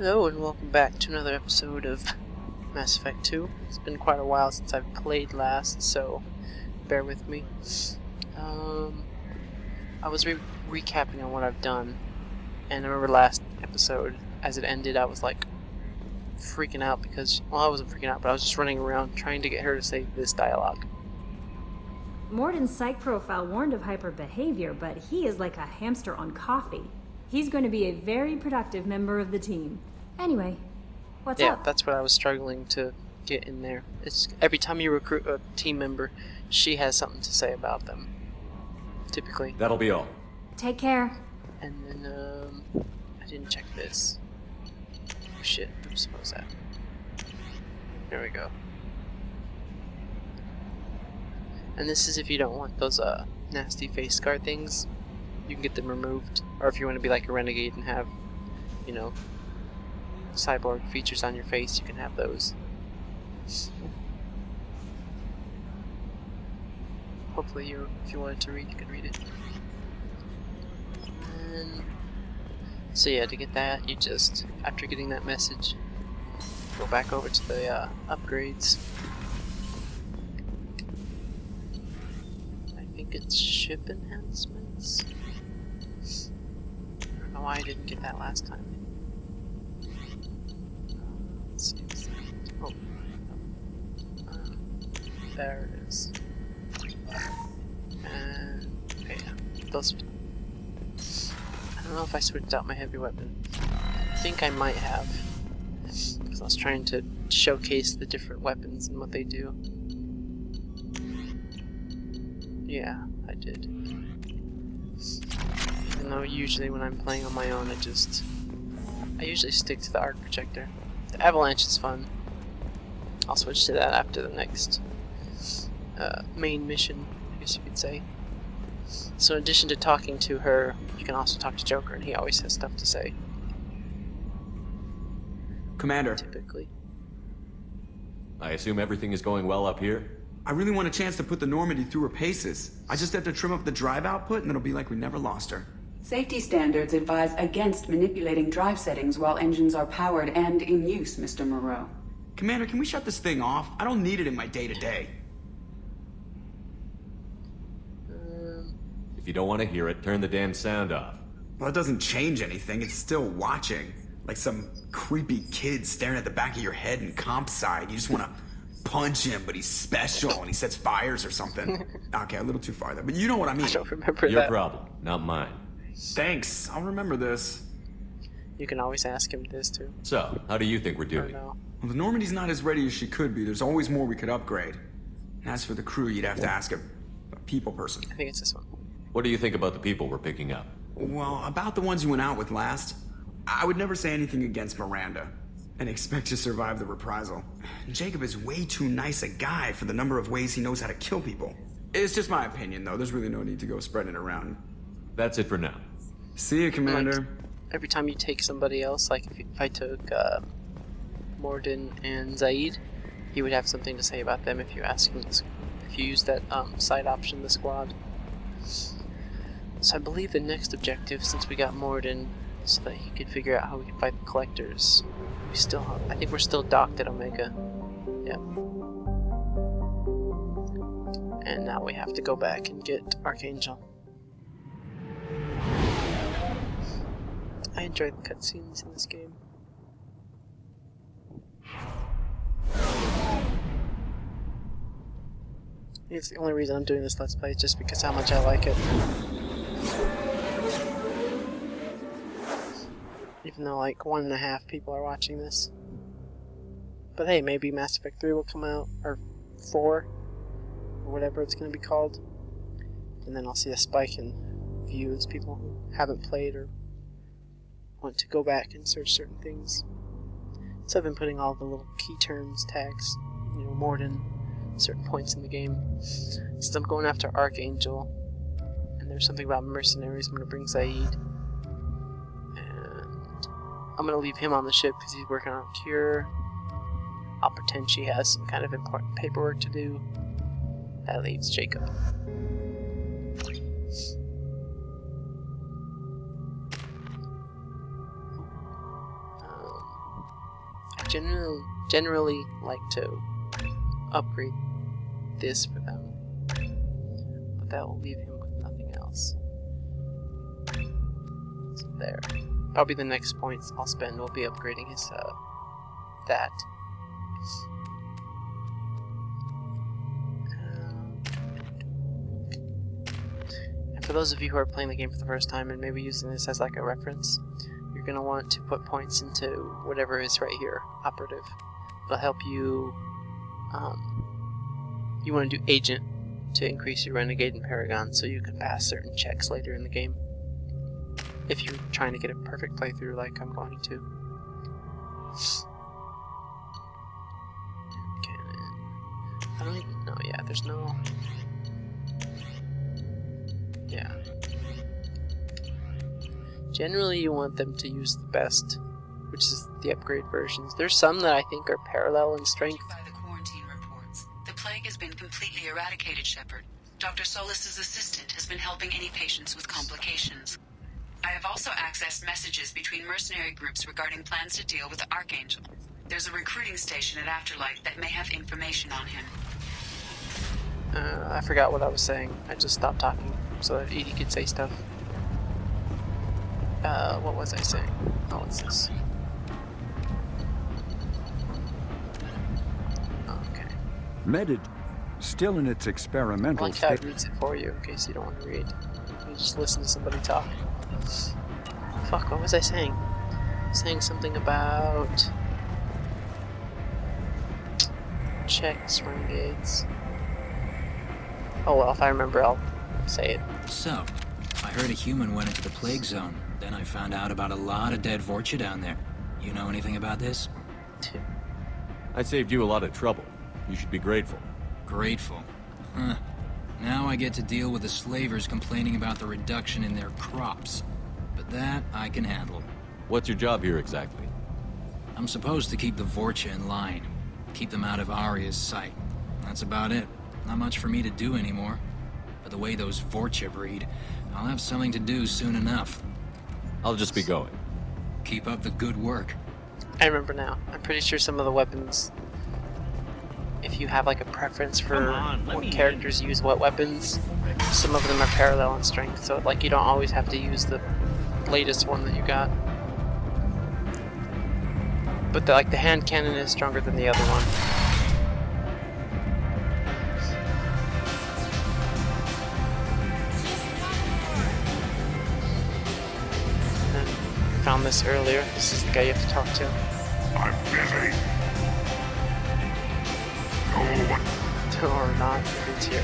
Hello and welcome back to another episode of Mass Effect 2. It's been quite a while since I've played last, so bear with me. I was recapping on what I've done, and I remember last episode, as it ended, I was like freaking out because, well, I wasn't freaking out, but I was just running around trying to get her to say this dialogue. Morden's psych profile warned of hyper behavior, but he is like a hamster on coffee. He's going to be a very productive member of the team. Anyway, what's up? Yeah, that's what I was struggling to get in there. It's every time you recruit a team member, she has something to say about them. Typically. That'll be all. Take care. And then, I didn't check this. Oh shit, where was that? There we go. And this is if you don't want those, nasty face scar things. You can get them removed. Or if you want to be like a renegade and have, you know, cyborg features on your face, you can have those. Hopefully if you wanted to read, you could read it. And so yeah, to get that, you just, after getting that message, go back over to the upgrades. I think it's ship enhancements. I don't know why I didn't get that last time. Let's see. Oh, there it is. And okay, yeah, those. I don't know if I switched out my heavy weapon. I think I might have, because I was trying to showcase the different weapons and what they do. Yeah, I did. Even though usually when I'm playing on my own, I usually stick to the arc projector. The avalanche is fun. I'll switch to that after the next main mission, I guess you could say. So in addition to talking to her, you can also talk to Joker, and he always has stuff to say. Commander. Typically. I assume everything is going well up here? I really want a chance to put the Normandy through her paces. I just have to trim up the drive output and it'll be like we never lost her. Safety standards advise against manipulating drive settings while engines are powered and in use, Mr. Moreau. Commander, can we shut this thing off? I don't need it in my day-to-day. If you don't want to hear it, turn the damn sound off. Well, it doesn't change anything. It's still watching. Like some creepy kid staring at the back of your head in comp side. You just want to punch him, but he's special and he sets fires or something. Okay, a little too far there, but you know what I mean. I don't remember Your that. problem, not mine. Thanks, I'll remember this. You can always ask him this too. So, how do you think we're I doing? don't know. Well, the Normandy's not as ready as she could be. There's always more we could upgrade. And as for the crew, you'd have to ask a people person. I think it's this one. What do you think about the people we're picking up? Well, about the ones you went out with last, I would never say anything against Miranda and expect to survive the reprisal. Jacob is way too nice a guy for the number of ways he knows how to kill people. It's just my opinion, though. There's really no need to go spreading it around. That's it for now. See you, Commander. Like, every time you take somebody else, like if I took Morden and Zaid, he would have something to say about them if you ask him this, if you use that side option, the squad. So I believe the next objective, since we got Morden, so that he could figure out how we can fight the collectors. I think we're still docked at Omega. Yep. And now we have to go back and get Archangel. I enjoyed the cutscenes in this game. It's the only reason I'm doing this Let's Play, is just because how much I like it. Even though like 1.5 people are watching this. But hey, maybe Mass Effect 3 will come out, or 4, or whatever it's going to be called. And then I'll see a spike in views, people who haven't played or want to go back and search certain things. So I've been putting all the little key terms, tags, you know, Morden, certain points in the game. So I'm going after Archangel, and there's something about mercenaries. I'm going to bring Zaid. I'm going to leave him on the ship because he's working on a cure. I'll pretend she has some kind of important paperwork to do. That leaves Jacob. generally like to upgrade this for them, but that will leave him with nothing else. So there. Probably the next points I'll spend will be upgrading his that. And for those of you who are playing the game for the first time and maybe using this as like a reference, you're going to want to put points into whatever is right here, operative. It'll help you, you want to do agent to increase your renegade and paragon so you can pass certain checks later in the game. If you're trying to get a perfect playthrough like I'm going to. Cannon. I don't even know, yeah, there's no... Yeah. Generally you want them to use the best, which is the upgrade versions. There's some that I think are parallel in strength. By the quarantine reports, the plague has been completely eradicated, Shepard. Dr. Solis's assistant has been helping any patients with complications. I have also accessed messages between mercenary groups regarding plans to deal with the Archangel. There's a recruiting station at Afterlight that may have information on him. I forgot what I was saying. I just stopped talking so that Edie could say stuff. What was I saying? Oh, what's this? Okay. Medit, still in its experimental I like how it state. reads it for you in case you don't want to read. You just listen to somebody talk. Fuck, what was I saying? Saying something about checks, renegades. Oh well, if I remember, I'll say it. So, I heard a human went into the plague zone. Then I found out about a lot of dead Vorcha down there. You know anything about this? I saved you a lot of trouble. You should be grateful. Grateful. Huh. Now I get to deal with the slavers complaining about the reduction in their crops. But that I can handle. What's your job here exactly? I'm supposed to keep the Vorcha in line. Keep them out of Aria's sight. That's about it. Not much for me to do anymore. But the way those Vorcha breed, I'll have something to do soon enough. I'll just be going. Keep up the good work. I remember now. I'm pretty sure some of the weapons, if you have like a preference for what characters use what weapons, some of them are parallel in strength, so like you don't always have to use the latest one that you got. But the hand cannon is stronger than the other one. Found this earlier. This is the guy you have to talk to. I'm busy. No. Or not. It's here.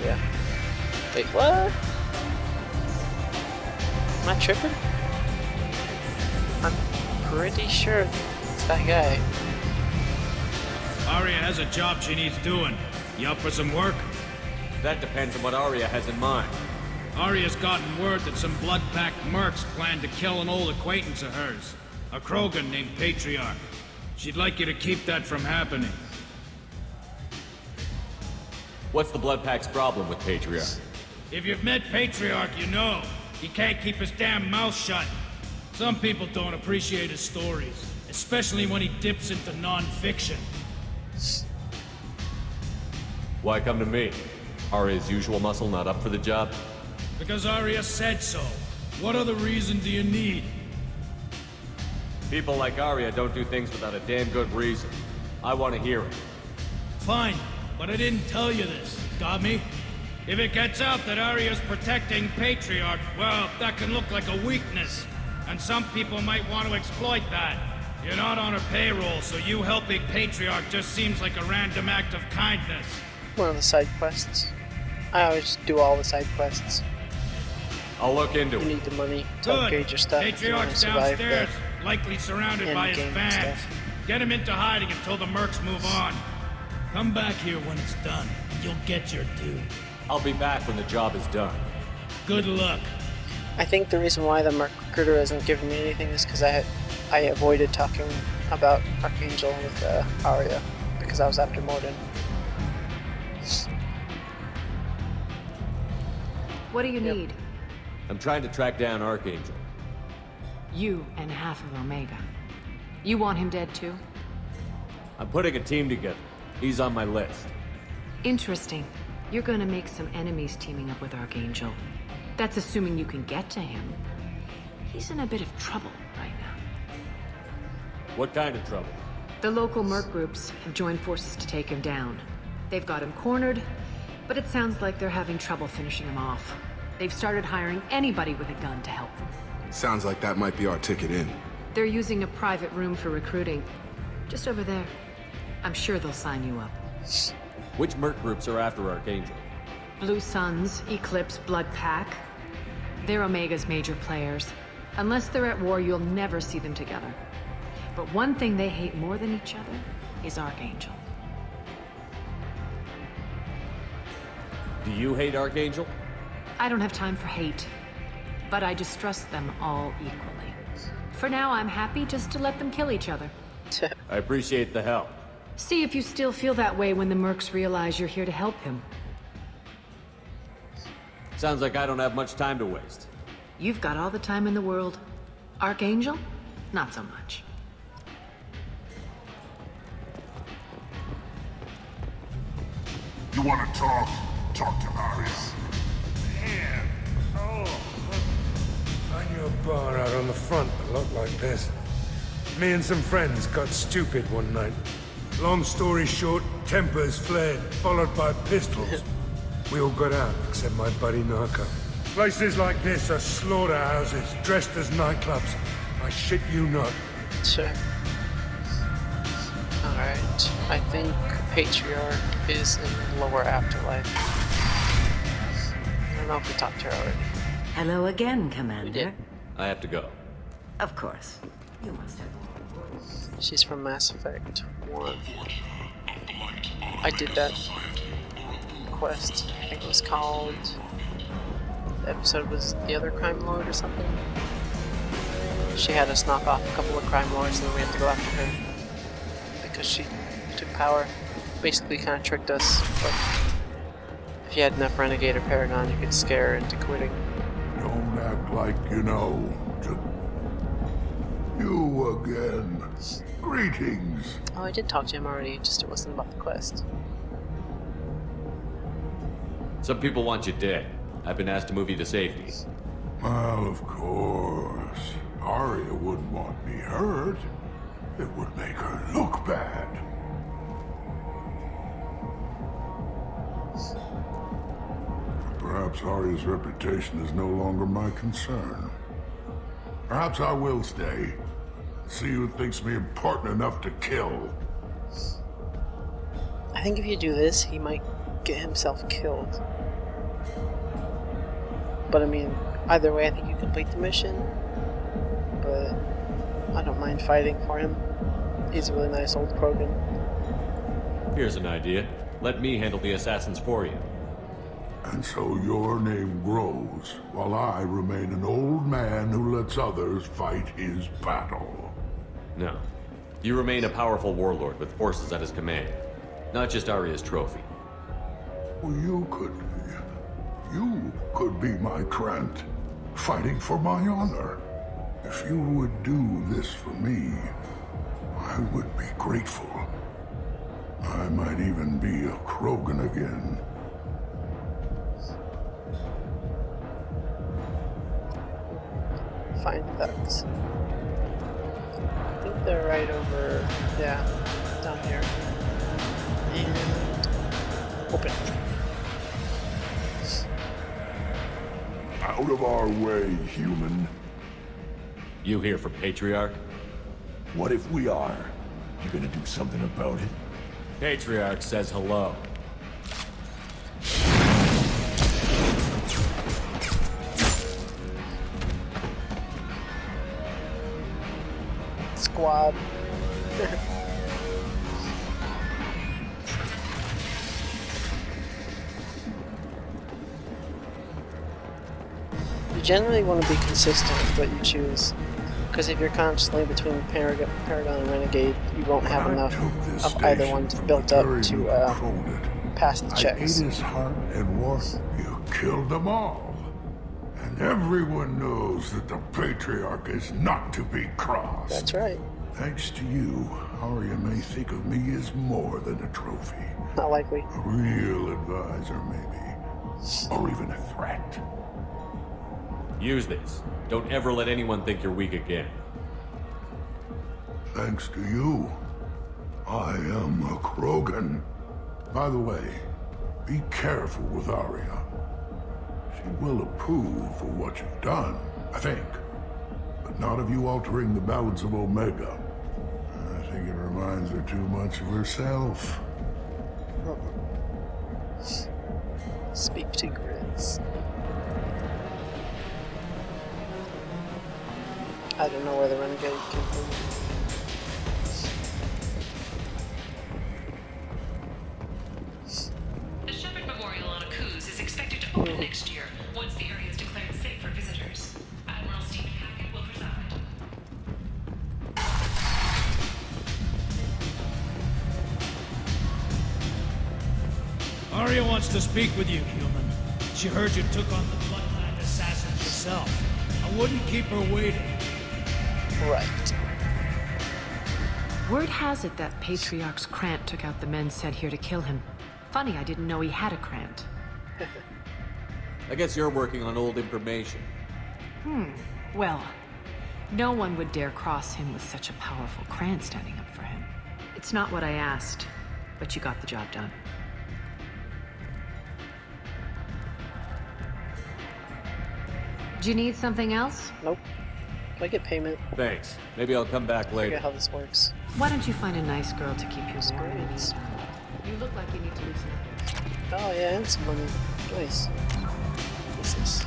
Yeah. Wait, what? Am I tripping? I'm pretty sure it's that guy. Aria has a job she needs doing. You up for some work? That depends on what Arya has in mind. Aria's gotten word that some blood-packed mercs plan to kill an old acquaintance of hers, a Krogan named Patriarch. She'd like you to keep that from happening. What's the Blood Pack's problem with Patriarch? If you've met Patriarch, you know. He can't keep his damn mouth shut. Some people don't appreciate his stories, especially when he dips into non-fiction. Why come to me? Arya's usual muscle not up for the job? Because Arya said so. What other reason do you need? People like Arya don't do things without a damn good reason. I want to hear it. Fine, but I didn't tell you this. Got me? If it gets out that Arya's protecting Patriarch, well, that can look like a weakness. And some people might want to exploit that. You're not on her payroll, so you helping Patriarch just seems like a random act of kindness. One of the side quests. I always do all the side quests. I'll look into You it. need the money to Good. upgrade your stuff if you want to Patriarch's survive downstairs, the likely surrounded by his endgame fans. stuff. Get him into hiding until the mercs move on. Come back here when it's done, and you'll get your due. I'll be back when the job is done. Good luck. I think the reason why the Merc Recruiter hasn't given me anything is because I avoided talking about Archangel with Arya because I was after Morden. What do you Yep. need? I'm trying to track down Archangel. You and half of Omega. You want him dead too? I'm putting a team together. He's on my list. Interesting. You're gonna make some enemies teaming up with Archangel. That's assuming you can get to him. He's in a bit of trouble right now. What kind of trouble? The local merc groups have joined forces to take him down. They've got him cornered, but it sounds like they're having trouble finishing him off. They've started hiring anybody with a gun to help them. Sounds like that might be our ticket in. They're using a private room for recruiting. Just over there. I'm sure they'll sign you up. Which merc groups are after Archangel? Blue Suns, Eclipse, Blood Pack. They're Omega's major players. Unless they're at war, you'll never see them together. But one thing they hate more than each other is Archangel. Do you hate Archangel? I don't have time for hate, but I distrust them all equally. For now, I'm happy just to let them kill each other. I appreciate the help. See if you still feel that way when the mercs realize you're here to help him. Sounds like I don't have much time to waste. You've got all the time in the world. Archangel? Not so much. You want to talk? Talk to Arya. Man, oh, I knew a bar out on the front that looked like this. Me and some friends got stupid one night. Long story short, tempers flared, followed by pistols. We all got out, except my buddy Narco. Places like this are slaughterhouses, dressed as nightclubs. I shit you not. Sure. Alright, I think Patriarch is in lower afterlife. I don't know if we talked to her already. Hello again, We Commander. did. I have to go. Of course. You must have. She's from Mass Effect 1. I did that quest. I think it was called... The episode was The Other Crime Lord or something. She had us knock off a couple of crime lords and then we had to go after her. Because she took power. Basically kind of tricked us, but if you had enough Renegade or Paragon, you could scare her into quitting. Don't act like you know. You again. Greetings. Oh, I did talk to him already, just it wasn't about the quest. Some people want you dead. I've been asked to move you to safety. Well, of course. Arya wouldn't want me hurt. It would make her look bad. Perhaps Arya's reputation is no longer my concern. Perhaps I will stay. See who thinks me important enough to kill. I think if you do this, he might get himself killed. But I mean, either way, I think you complete the mission. But I don't mind fighting for him. He's a really nice old Krogan. Here's an idea. Let me handle the assassins for you. And so your name grows, while I remain an old man who lets others fight his battle. No. You remain a powerful warlord with forces at his command. Not just Arya's trophy. Well, you could be my Trent, fighting for my honor. If you would do this for me, I would be grateful. I might even be a Krogan again. Find thugs. I think they're right over, yeah, down here. And open. Out of our way, human. You here for Patriarch? What if we are? You gonna do something about it? Patriarch says hello. Squad. You generally want to be consistent with what you choose, because if you're constantly between Paragon and Renegade, you won't have enough of either one built up to pass the checks. I ate his heart and you killed them all. And everyone knows that the Patriarch is not to be crossed. That's right. Thanks to you, Arya may think of me as more than a trophy. Not likely. A real advisor, maybe. Or even a threat. Use this. Don't ever let anyone think you're weak again. Thanks to you, I am a Krogan. By the way, be careful with Arya. She will approve for what you've done, I think. But not of you altering the balance of Omega. I think it reminds her too much of herself. Speak to Grizz. I don't know where the renegade came from. The Shepard Memorial on Akuz is expected to open next year, once the area is declared safe for visitors. Admiral Stephen Hackett will preside. Arya wants to speak with you, human. She heard you took on the Bloodland assassins yourself. I wouldn't keep her waiting. Right. Word has it that Patriarch's Krant took out the men sent here to kill him. Funny, I didn't know he had a Krant. I guess you're working on old information. Well, no one would dare cross him with such a powerful Krant standing up for him. It's not what I asked, but you got the job done. Do you need something else? Nope. Can I get payment? Thanks. Maybe I'll come back I later. forget how this works. Why don't you find a nice girl to keep you warm and Experience. easy? You look like you need to loosen up. Oh yeah, and some money. Nice. What's this?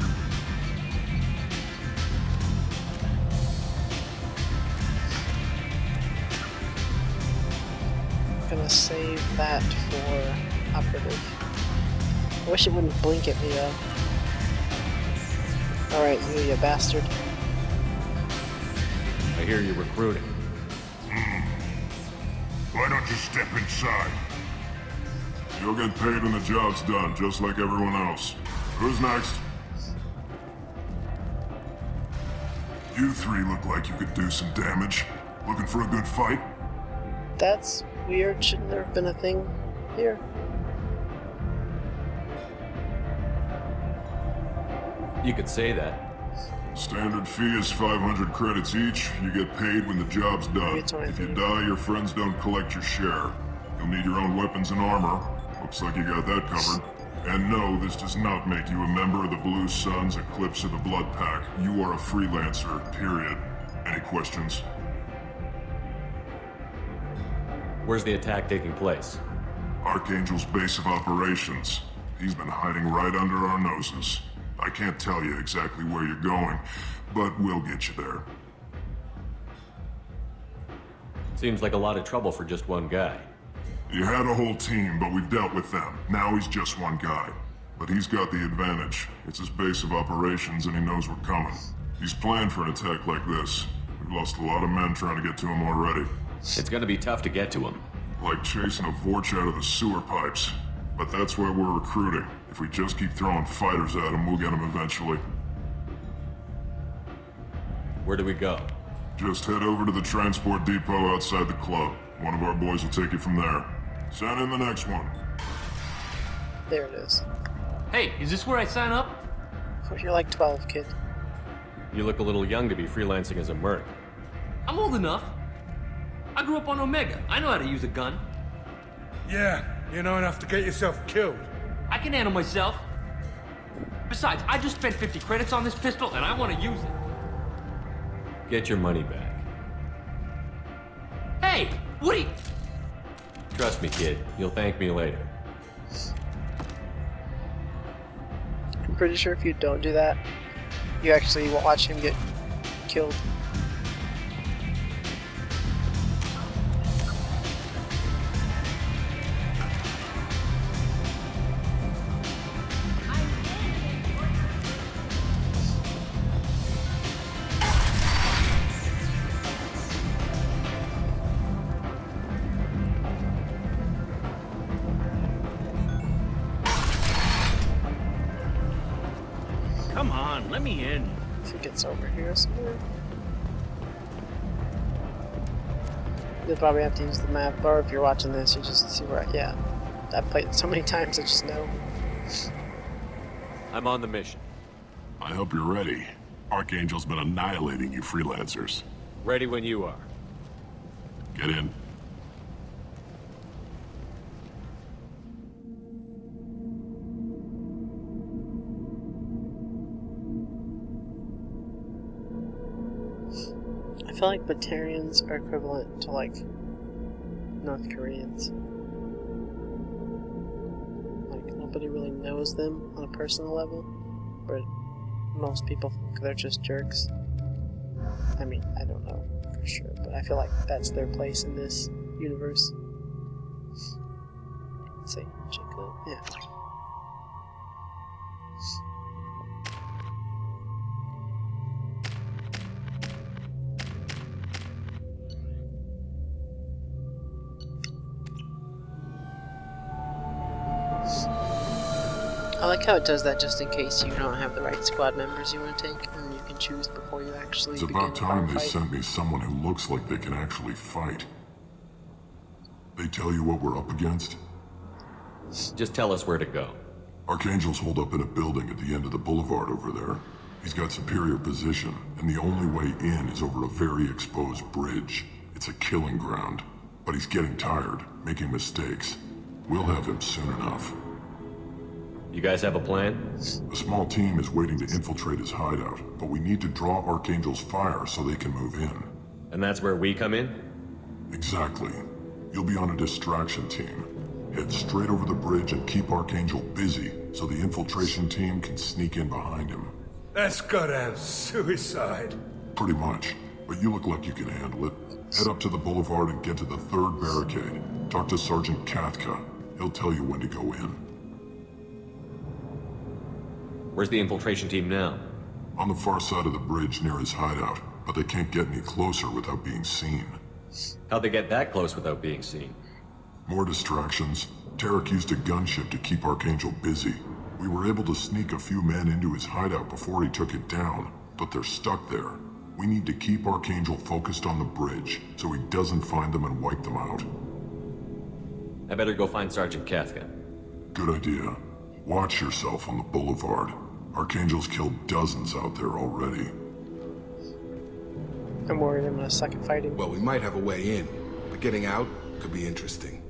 I'm gonna save that for operative. I wish it wouldn't blink at me though. Alright, you bastard. I hear you're recruiting. Why don't you step inside? You'll get paid when the job's done, just like everyone else. Who's next? You three look like you could do some damage. Looking for a good fight? That's weird. Shouldn't there have been a thing here? You could say that. Standard fee is 500 credits each. You get paid when the job's done. If you die, your friends don't collect your share. You'll need your own weapons and armor. Looks like you got that covered. And no, this does not make you a member of the Blue Suns, Eclipse, or the Blood Pack. You are a freelancer, period. Any questions? Where's the attack taking place? Archangel's base of operations. He's been hiding right under our noses. I can't tell you exactly where you're going, but we'll get you there. Seems like a lot of trouble for just one guy. You had a whole team, but we've dealt with them. Now he's just one guy. But he's got the advantage. It's his base of operations and he knows we're coming. He's planned for an attack like this. We've lost a lot of men trying to get to him already. It's gonna be tough to get to him. Like chasing a Vorch out of the sewer pipes. But that's why we're recruiting. If we just keep throwing fighters at him, we'll get him eventually. Where do we go? Just head over to the transport depot outside the club. One of our boys will take you from there. Send in the next one. There it is. Hey, is this where I sign up? You're like 12, kid. You look a little young to be freelancing as a merc. I'm old enough. I grew up on Omega. I know how to use a gun. Yeah, you know enough to get yourself killed. I can handle myself. Besides, I just spent 50 credits on this pistol and I want to use it. Get your money back. Hey, what are you... Trust me, kid. You'll thank me later. I'm pretty sure if you don't do that, you actually watch him get killed. Come on, let me in. If he gets over here somewhere. You'll probably have to use the map, or if you're watching this, you just see where. Yeah, I've played it so many times, I just know. I'm on the mission. I hope you're ready. Archangel's been annihilating you freelancers. Ready when you are. Get in. I feel like Batarians are equivalent to, like, North Koreans. Like, nobody really knows them on a personal level, but most people think they're just jerks. I mean, I don't know for sure, but I feel like that's their place in this universe. Let's see, check it out. Yeah. I like how it does that just in case you don't have the right squad members you want to take, and you can choose before you actually It's begin about time the they fight. sent me someone who looks like they can actually fight. They tell you what we're up against? Just tell us where to go. Archangel's holed up in a building at the end of the boulevard over there. He's got superior position, and the only way in is over a very exposed bridge. It's a killing ground. But he's getting tired, making mistakes. We'll have him soon enough. You guys have a plan? A small team is waiting to infiltrate his hideout, but we need to draw Archangel's fire so they can move in. And that's where we come in? Exactly. You'll be on a distraction team. Head straight over the bridge and keep Archangel busy so the infiltration team can sneak in behind him. That's goddamn suicide. Pretty much, but you look like you can handle it. Head up to the boulevard and get to the third barricade. Talk to Sergeant Kathka. He'll tell you when to go in. Where's the infiltration team now? On the far side of the bridge near his hideout, but they can't get any closer without being seen. How'd they get that close without being seen? More distractions. Tarek used a gunship to keep Archangel busy. We were able to sneak a few men into his hideout before he took it down, but they're stuck there. We need to keep Archangel focused on the bridge, so he doesn't find them and wipe them out. I better go find Sergeant Kathka. Good idea. Watch yourself on the boulevard. Archangel's killed dozens out there already. I'm worried I'm gonna suck at fighting. Well, we might have a way in, but getting out could be interesting.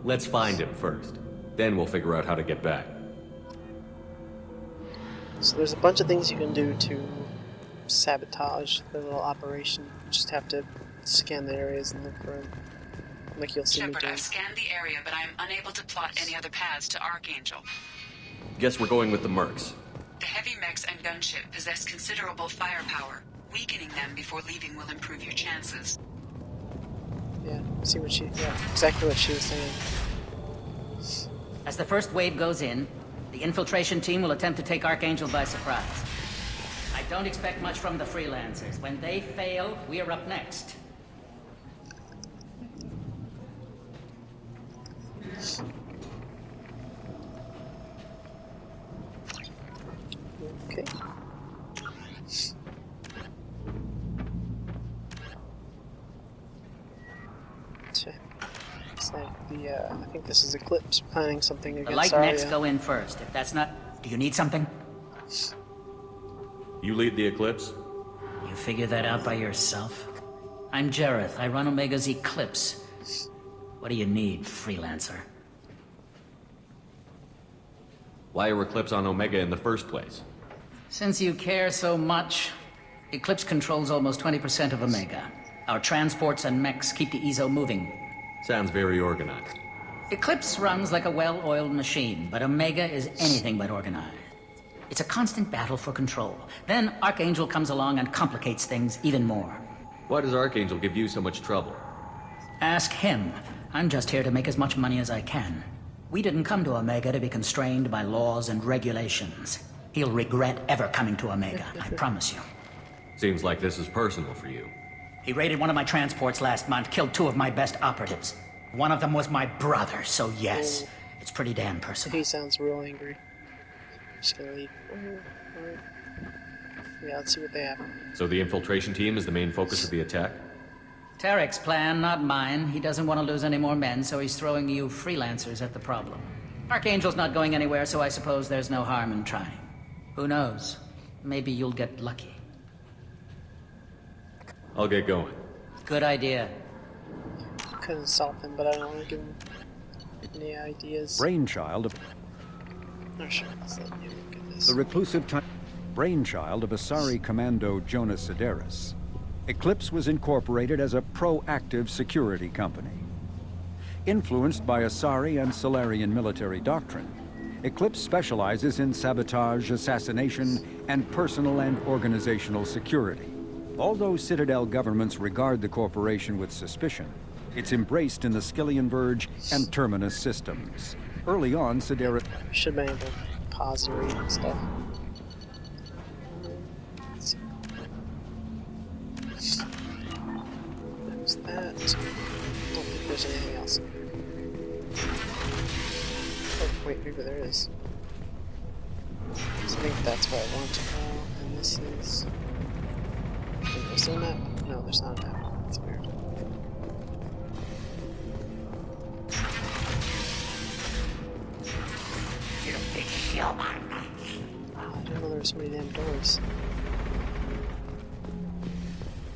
Let's find him first. Then we'll figure out how to get back. So there's a bunch of things you can do to sabotage the little operation. You just have to scan the areas and look for them. Like you'll see me Shepard, doing. I've scanned the area, but I am unable to plot any other paths to Archangel. Guess we're going with the mercs. The heavy mechs and gunship possess considerable firepower. Weakening them before leaving will improve your chances. Yeah, see what exactly what she was saying. As the first wave goes in, the infiltration team will attempt to take Archangel by surprise. I don't expect much from the Freelancers. When they fail, we are up next. Okay. It's like the, I think this is Eclipse planning something against The light Arya. mechs go in first. If that's not... Do you need something? You lead the Eclipse? You figure that out by yourself? I'm Jareth. I run Omega's Eclipse. What do you need, Freelancer? Why are Eclipse on Omega in the first place? Since you care so much, Eclipse controls almost 20% of Omega. Our transports and mechs keep the EZO moving. Sounds very organized. Eclipse runs like a well-oiled machine, but Omega is anything but organized. It's a constant battle for control. Then Archangel comes along and complicates things even more. Why does Archangel give you so much trouble? Ask him. I'm just here to make as much money as I can. We didn't come to Omega to be constrained by laws and regulations. He'll regret ever coming to Omega, I promise you. Seems like this is personal for you. He raided one of my transports last month, killed 2 of my best operatives. One of them was my brother, so yes, it's pretty damn personal. He sounds real angry. I'm just gonna leave. Alright. Yeah, let's see what they have. So the infiltration team is the main focus of the attack? Tarek's plan, not mine. He doesn't want to lose any more men, so he's throwing you freelancers at the problem. Archangel's not going anywhere, so I suppose there's no harm in trying. Who knows? Maybe you'll get lucky. I'll get going. Good idea. Could insult him, but I don't want to give him any ideas. Brainchild of... Oh, sure. Let's let you look at this. The reclusive time... Brainchild of Asari Commando Jonas Sideris. Eclipse was incorporated as a proactive security company. Influenced by Asari and Solarian military doctrine, Eclipse specializes in sabotage, assassination, and personal and organizational security. Although Citadel governments regard the corporation with suspicion, it's embraced in the Skillian Verge and Terminus systems. Early on, Sideris... Should be able to pause and read and stuff. There's that. I don't think there's anything else. Oh, wait, maybe there is. So I think that's where I want to go, and this is... Is there a map? No, there's not a map. That's weird. Oh, I didn't know there were so many damn doors.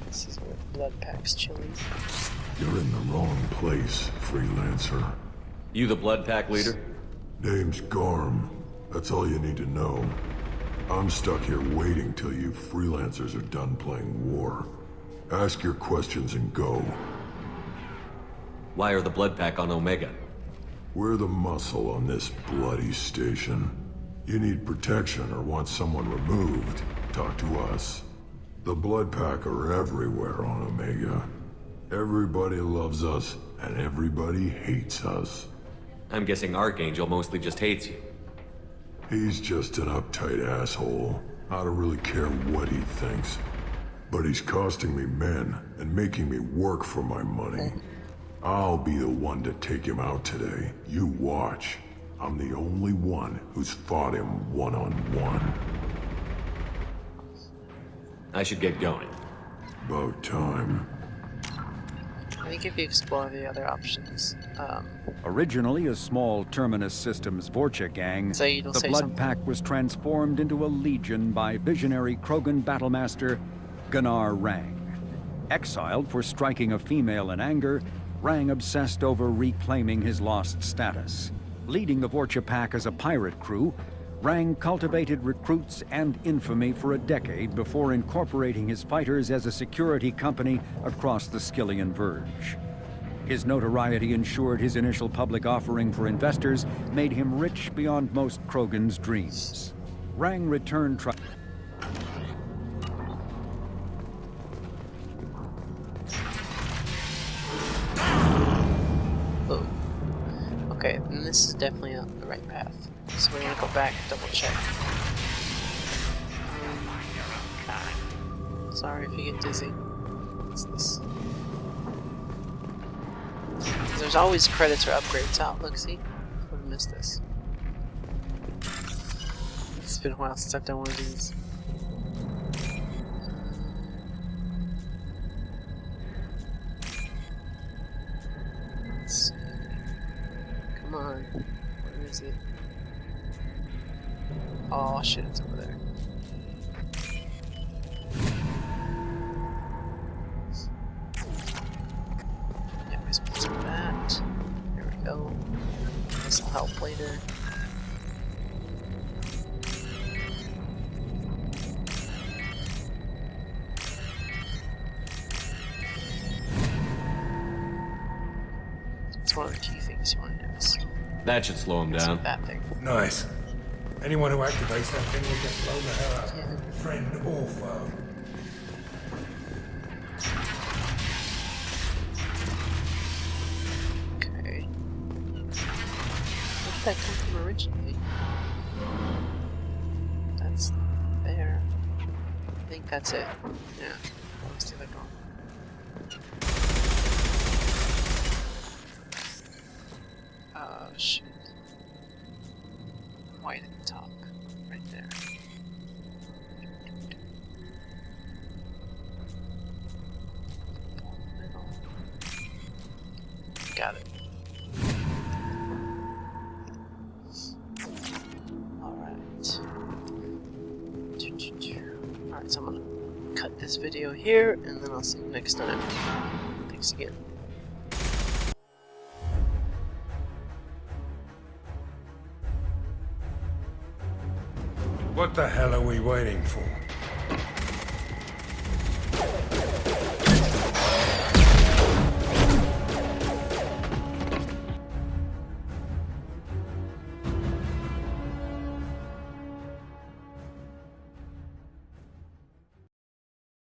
This is where Blood Pack's chilling. You're in the wrong place, Freelancer. You the Blood Pack leader? Name's Garm. That's all you need to know. I'm stuck here waiting till you Freelancers are done playing war. Ask your questions and go. Why are the Blood Pack on Omega? We're the muscle on this bloody station. You need protection or want someone removed, talk to us. The Blood Pack are everywhere on Omega. Everybody loves us, and everybody hates us. I'm guessing Archangel mostly just hates you. He's just an uptight asshole. I don't really care what he thinks. But he's costing me men and making me work for my money. I'll be the one to take him out today. You watch. I'm the only one who's fought him one-on-one. I should get going. About time. I think if you explore the other options, Originally a small Terminus Systems Vorcha gang, the Blood Pack was transformed into a legion by visionary Krogan battlemaster Gunnar Rang. Exiled for striking a female in anger, Rang obsessed over reclaiming his lost status. Leading the Vorcha Pack as a pirate crew, Rang cultivated recruits and infamy for a decade before incorporating his fighters as a security company across the Skillian Verge. His notoriety ensured his initial public offering for investors made him rich beyond most Krogan's dreams. Rang returned oh. Okay, then this is definitely not the right path. So we're gonna go back and double check. Sorry if you get dizzy. What's this? There's always credits or upgrades out. Look, see? I would have missed this. It's been a while since I've done one of these. Let's see. Come on. Where is it? Oh shit, it's over there. Yeah, we're supposed to do that. There we go. This will help later. It's one of the key things you want to do. That should slow him down. That thing. Nice. Anyone who activates that thing will get blown the hell up. Friend or foe. Okay. Where did that come from originally? That's there. I think that's it. Yeah. Let's see that going. Oh shit. White at the top. Right there. this video here, and then I'll see you next time. Thanks again. What the hell are we waiting for?